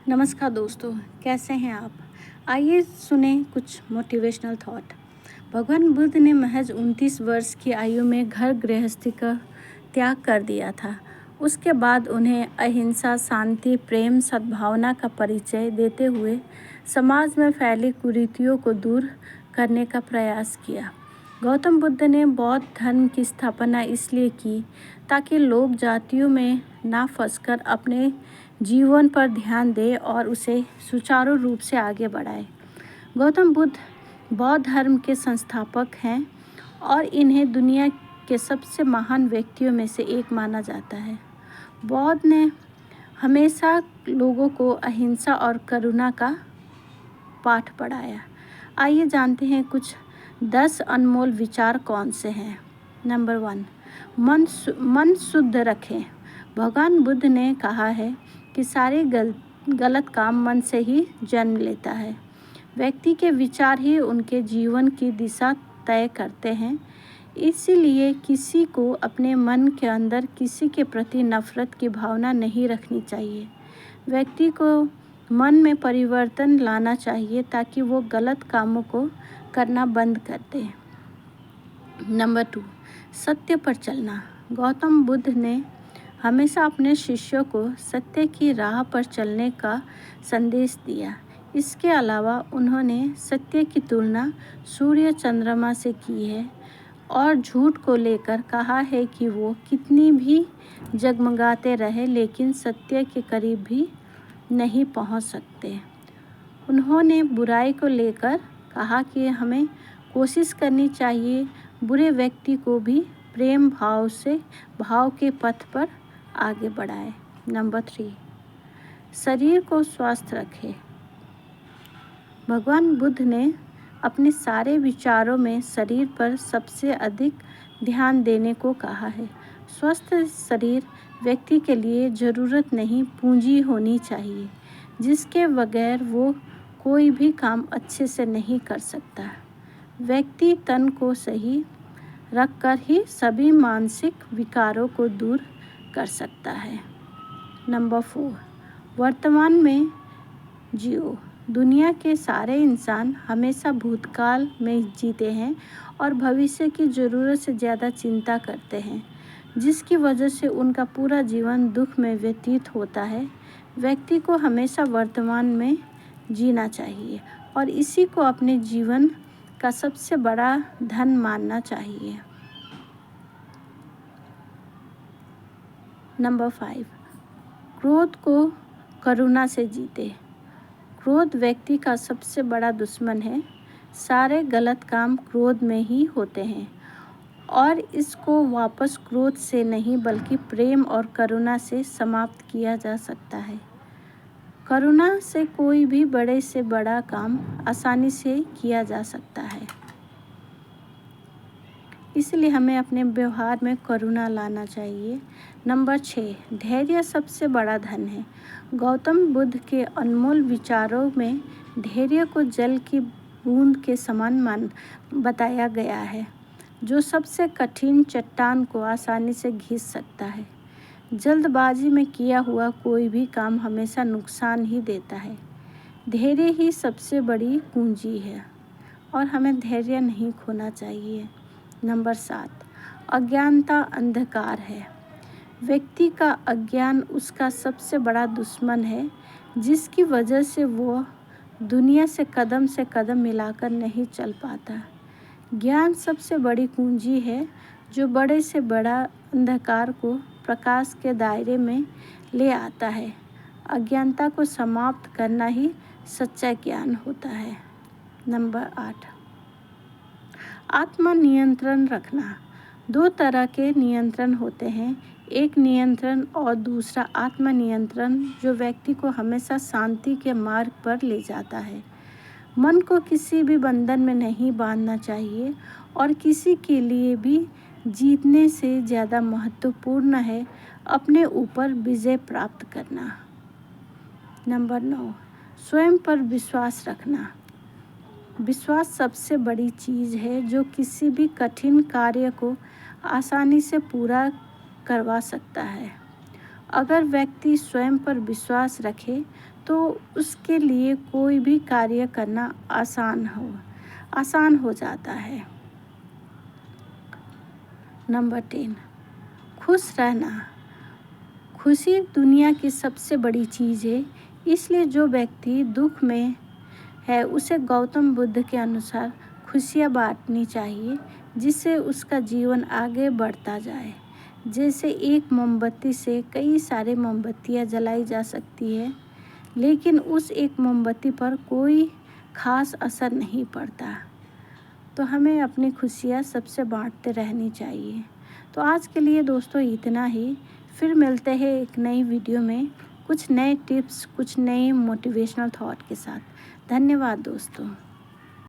नमस्कार दोस्तों, कैसे हैं आप। आइए सुने कुछ मोटिवेशनल थॉट। भगवान बुद्ध ने महज 29 वर्ष की आयु में घर गृहस्थी का त्याग कर दिया था। उसके बाद उन्हें अहिंसा, शांति, प्रेम, सद्भावना का परिचय देते हुए समाज में फैली कुरीतियों को दूर करने का प्रयास किया। गौतम बुद्ध ने बौद्ध धर्म की स्थापना इसलिए की ताकि लोग जातियों में ना फंसकर अपने जीवन पर ध्यान दें और उसे सुचारू रूप से आगे बढ़ाएं। गौतम बुद्ध बौद्ध धर्म के संस्थापक हैं और इन्हें दुनिया के सबसे महान व्यक्तियों में से एक माना जाता है। बौद्ध ने हमेशा लोगों को अहिंसा और करुणा का पाठ पढ़ाया। आइए जानते हैं कुछ 10 अनमोल विचार कौन से हैं। नंबर 1, मन शुद्ध रखें। भगवान बुद्ध ने कहा है कि सारे गलत काम मन से ही जन्म लेता है। व्यक्ति के विचार ही उनके जीवन की दिशा तय करते हैं। इसीलिए किसी को अपने मन के अंदर किसी के प्रति नफरत की भावना नहीं रखनी चाहिए। व्यक्ति को मन में परिवर्तन लाना चाहिए ताकि वो गलत कामों को करना बंद कर दे। नंबर 2, सत्य पर चलना। गौतम बुद्ध ने हमेशा अपने शिष्यों को सत्य की राह पर चलने का संदेश दिया। इसके अलावा उन्होंने सत्य की तुलना सूर्य चंद्रमा से की है और झूठ को लेकर कहा है कि वो कितनी भी जगमगाते रहे लेकिन सत्य के करीब भी नहीं पहुंच सकते। उन्होंने बुराई को लेकर कहा कि हमें कोशिश करनी चाहिए बुरे व्यक्ति को भी प्रेम भाव के पथ पर आगे बढ़ाए। नंबर 3, शरीर को स्वस्थ रखें। भगवान बुद्ध ने अपने सारे विचारों में शरीर पर सबसे अधिक ध्यान देने को कहा है। स्वस्थ शरीर व्यक्ति के लिए ज़रूरत नहीं पूंजी होनी चाहिए जिसके बगैर वो कोई भी काम अच्छे से नहीं कर सकता। व्यक्ति तन को सही रखकर ही सभी मानसिक विकारों को दूर कर सकता है। नंबर 4, वर्तमान में जियो। दुनिया के सारे इंसान हमेशा भूतकाल में जीते हैं और भविष्य की ज़रूरत से ज़्यादा चिंता करते हैं जिसकी वजह से उनका पूरा जीवन दुख में व्यतीत होता है। व्यक्ति को हमेशा वर्तमान में जीना चाहिए और इसी को अपने जीवन का सबसे बड़ा धन मानना चाहिए। नंबर 5, क्रोध को करुणा से जीते। क्रोध व्यक्ति का सबसे बड़ा दुश्मन है। सारे गलत काम क्रोध में ही होते हैं और इसको वापस क्रोध से नहीं बल्कि प्रेम और करुणा से समाप्त किया जा सकता है। करुणा से कोई भी बड़े से बड़ा काम आसानी से किया जा सकता है। इसलिए हमें अपने व्यवहार में करुणा लाना चाहिए। नंबर 6, धैर्य सबसे बड़ा धन है। गौतम बुद्ध के अनमोल विचारों में धैर्य को जल की बूंद के समान बताया गया है जो सबसे कठिन चट्टान को आसानी से घिस सकता है। जल्दबाजी में किया हुआ कोई भी काम हमेशा नुकसान ही देता है। धैर्य ही सबसे बड़ी पूंजी है और हमें धैर्य नहीं खोना चाहिए। नंबर 7, अज्ञानता अंधकार है। व्यक्ति का अज्ञान उसका सबसे बड़ा दुश्मन है जिसकी वजह से वो दुनिया से कदम मिलाकर नहीं चल पाता। ज्ञान सबसे बड़ी कुंजी है जो बड़े से बड़ा अंधकार को प्रकाश के दायरे में ले आता है। अज्ञानता को समाप्त करना ही सच्चा ज्ञान होता है। नंबर 8, आत्म नियंत्रण रखना। 2 तरह के नियंत्रण होते हैं, एक नियंत्रण और दूसरा आत्म नियंत्रण जो व्यक्ति को हमेशा शांति के मार्ग पर ले जाता है। मन को किसी भी बंधन में नहीं बांधना चाहिए और किसी के लिए भी जीतने से ज़्यादा महत्वपूर्ण है अपने ऊपर विजय प्राप्त करना। नंबर 9, स्वयं पर विश्वास रखना। विश्वास सबसे बड़ी चीज़ है जो किसी भी कठिन कार्य को आसानी से पूरा करवा सकता है। अगर व्यक्ति स्वयं पर विश्वास रखे तो उसके लिए कोई भी कार्य करना आसान हो जाता है। नंबर 10, खुश रहना। खुशी दुनिया की सबसे बड़ी चीज़ है, इसलिए जो व्यक्ति दुख में है उसे गौतम बुद्ध के अनुसार खुशियाँ बांटनी चाहिए, जिससे उसका जीवन आगे बढ़ता जाए। जैसे एक मोमबत्ती से कई सारे मोमबत्तियाँ जलाई जा सकती है, लेकिन उस एक मोमबत्ती पर कोई ख़ास असर नहीं पड़ता। तो हमें अपनी खुशियाँ सबसे बांटते रहनी चाहिए। तो आज के लिए दोस्तों इतना ही। फिर मिलते हैं एक नई वीडियो में कुछ नए टिप्स, कुछ नए मोटिवेशनल थॉट के साथ। धन्यवाद दोस्तों।